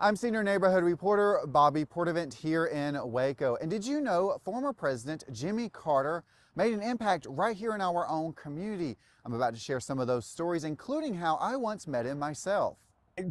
I'm senior neighborhood reporter Bobby Portavant here in Waco. And did you know former President Jimmy Carter made an impact right here in our own community? I'm about to share some of those stories, including how I once met him myself.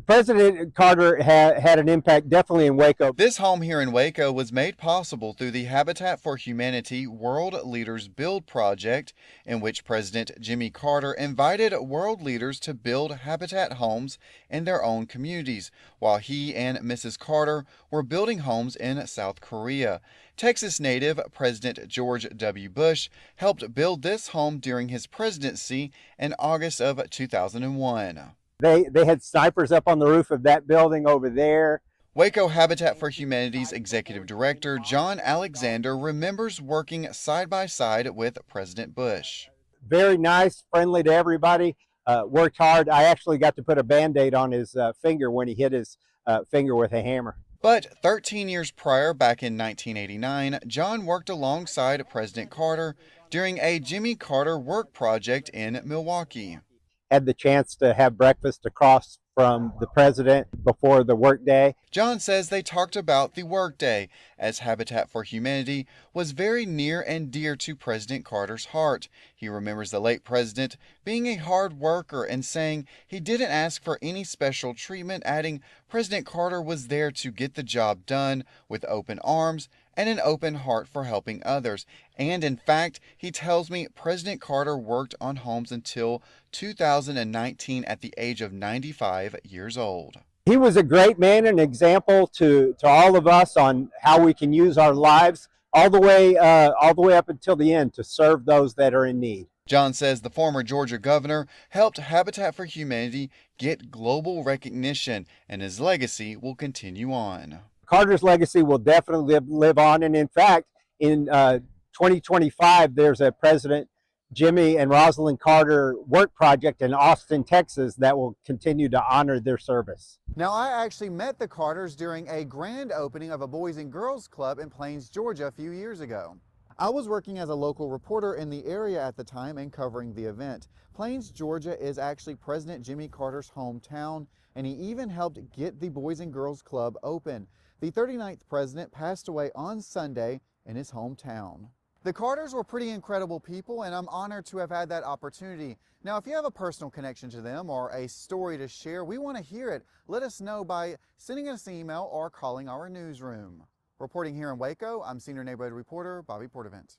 President Carter had an impact definitely in Waco. This home here in Waco was made possible through the Habitat for Humanity World Leaders Build project, in which President Jimmy Carter invited world leaders to build habitat homes in their own communities, while he and Mrs. Carter were building homes in South Korea. Texas native President George W. Bush helped build this home during his presidency in August of 2001. They had snipers up on the roof of that building over there. Waco Habitat for Humanity's executive director, John Alexander, remembers working side by side with President Bush. Very nice, friendly to everybody, worked hard. I actually got to put a Band-Aid on his finger when he hit his finger with a hammer. But 13 years prior, back in 1989, John worked alongside President Carter during a Jimmy Carter work project in Milwaukee. Had the chance to have breakfast across from the president before the workday. John says they talked about the workday, as Habitat for Humanity was very near and dear to President Carter's heart. He remembers the late president being a hard worker and saying he didn't ask for any special treatment, adding President Carter was there to get the job done with open arms and an open heart for helping others. And in fact, he tells me President Carter worked on homes until 2019 at the age of 95 years old. He was a great man, an example to all of us on how we can use our lives all the way up until the end to serve those that are in need. John says the former Georgia governor helped Habitat for Humanity get global recognition, and his legacy will continue on. Carter's legacy will definitely live on, and in fact, in 2025, there's a President Jimmy and Rosalind Carter work project in Austin, Texas that will continue to honor their service. Now, I actually met the Carters during a grand opening of a Boys and Girls Club in Plains, Georgia a few years ago. I was working as a local reporter in the area at the time and covering the event. Plains, Georgia is actually President Jimmy Carter's hometown, and he even helped get the Boys and Girls Club open. The 39th president passed away on Sunday in his hometown. The Carters were pretty incredible people, and I'm honored to have had that opportunity. Now, if you have a personal connection to them or a story to share, we want to hear it. Let us know by sending us an email or calling our newsroom. Reporting here in Waco, I'm senior neighborhood reporter Bobby Portavant.